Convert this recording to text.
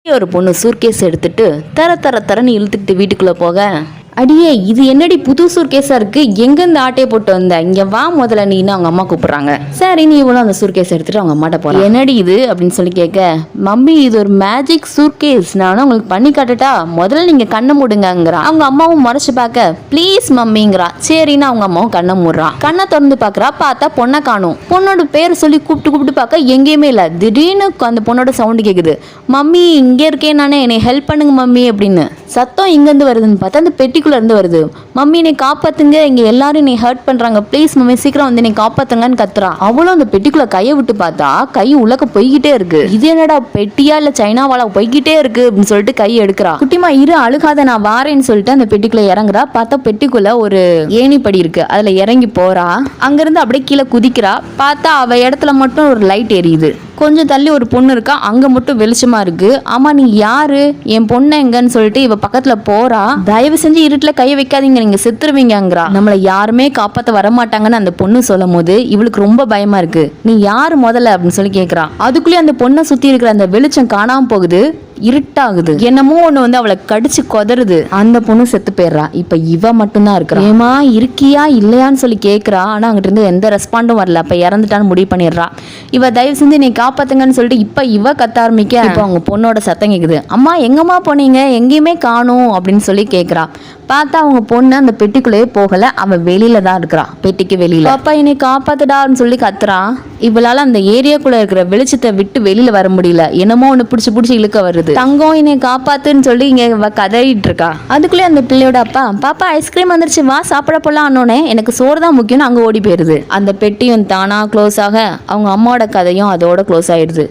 ஒரு பொண்ணு சூர்கேஸ் எடுத்துட்டு தரன்னு இழுத்துக்கிட்டு வீட்டுக்குள்ள போக, அடியே இது என்னடி புது சூர்கேஸா இருக்கு, எங்க இந்த ஆட்டையை போட்டு வந்த, இங்க வா முதல்ல நீன்னு அவங்க அம்மா கூப்பிடுறாங்க. சரி நீ இவ்வளவு அந்த சூர்கேஸ் எடுத்துட்டு அவங்க அம்மாட்ட போற. என்னடி இது அப்படின்னு சொல்லி கேட்க, மம்மி இது ஒரு மேஜிக் சூர்கேஸ், நானும் உங்களுக்கு பண்ணி காட்டட்டா, முதல்ல நீங்க கண்ணை மூடுங்கிறா. அவங்க அம்மாவும் மறைச்சு பார்க்க, ப்ளீஸ் மம்மிங்கிறா. சரின்னு அவங்க அம்மாவும் கண்ணை மூடுறான். கண்ணை திறந்து பாக்குறா, பார்த்தா பொண்ணை காணும். பொண்ணோட பேர் சொல்லி கூப்பிட்டு பார்க்க எங்கேயுமே இல்ல. திடீர்னு அந்த பொண்ணோட சவுண்டு கேக்குது, மம்மி இங்க இருக்கேன் நானே, என்னை ஹெல்ப் பண்ணுங்க மம்மி அப்படின்னு. சத்தம் இங்கேருந்து வருதுன்னு பார்த்தா அந்த பெட்டிக்குள்ள இருந்து வருது. மம்மி என்னை காப்பாத்துங்க, இங்க எல்லாரும் என்னை ஹர்ட் பண்றாங்க, ப்ளீஸ் மம்மி சீக்கிரம் வந்து என்னை காப்பாத்துங்கன்னு கத்துறா. அவளும் அந்த பெட்டிக்குள்ள கையை விட்டு பார்த்தா கை உள்ளக்க போய்கிட்டே இருக்கு. இது என்னடா பெட்டியா இல்ல சைனாவாலா போய்கிட்டே இருக்கு அப்படின்னு சொல்லிட்டு கை எடுக்கிறா. குட்டிமா இரு அழுகாத நான் வாரேன்னு சொல்லிட்டு அந்த பெட்டிக்குள்ள இறங்குறா. பார்த்தா பெட்டிக்குள்ள ஒரு ஏணிப்படி இருக்கு, அதுல இறங்கி போறா. அங்கிருந்து அப்படியே கீழே குதிக்கிறா. பார்த்தா அவ இடத்துல மட்டும் ஒரு லைட் எரியுது. கொஞ்சம் தள்ளி ஒரு பொண்ணு இருக்கா, அங்க மட்டும் வெளிச்சமா இருக்கு. ஆமா நீ யாரு, என் பொண்ணு எங்கன்னு சொல்லிட்டு இவ பக்கத்துல போறா. தயவு செஞ்சு இருட்டுல கைய வைக்காதீங்க, நீங்க செத்துருவீங்கிறா. நம்மள யாருமே காப்பாத்த வரமாட்டாங்கன்னு அந்த பொண்ணு சொல்லும் போது இவளுக்கு ரொம்ப பயமா இருக்கு. நீ யாரு முதல்ல அப்படின்னு சொல்லி கேக்குறா. அதுக்குள்ளே அந்த பொண்ணை சுத்தி இருக்கிற அந்த வெளிச்சம் காணாம போகுது, இருட்டாகுது. என்னமோ ஒண்ணு வந்து அவளை கடிச்சு கொதறுது. அந்த பொண்ணு செத்து போயிடுறா. இப்ப இவ மட்டும்தான் இருக்கிறா. ஏமா இருக்கியா இல்லையான்னு சொல்லி கேக்குறா. ஆனா அங்கிட்ட இருந்து எந்த ரெஸ்பாண்டும் வரல. அப்ப இறந்துட்டான்னு முடிவு பண்ணிடுறா. இவ தயவு செஞ்சு நீ காப்பாத்துங்கன்னு சொல்லிட்டு இப்ப இவ கத்த ஆரம்பிக்க, இப்ப அவங்க பொண்ணோட சத்தம் கேக்குது. அம்மா எங்கம்மா போனீங்க, எங்கேயுமே காணும் அப்படின்னு சொல்லி கேக்குறா. பார்த்தா அவங்க பொண்ணு அந்த பெட்டிக்குள்ளேயே போகல, அவ வெளியில தான் இருக்கிறா, பெட்டிக்கு வெளியில. அப்பா என்னை காப்பாத்துடான்னு சொல்லி கத்துறான். இவளால அந்த ஏரியாக்குள்ள இருக்கிற வெளிச்சத்தை விட்டு வெளியில வர முடியல. என்னமோ ஒண்ணு பிடிச்சு இழுக்க வருது. தங்கம் என்னை காப்பாத்துன்னு சொல்லி இங்க கதறிட்டு இருக்கா. அதுக்குள்ளே அந்த பிள்ளையோட அப்பா, பாப்பா ஐஸ்கிரீம் வந்துருச்சு வா சாப்பிட போலாம் அண்ணோனே, எனக்கு சோறு தான் முக்கியம்னு அங்க ஓடி போயிருது. அந்த பெட்டியும் தானா க்ளோஸ் ஆக அவங்க அம்மாவோட கதையும் அதோட க்ளோஸ் ஆயிடுது.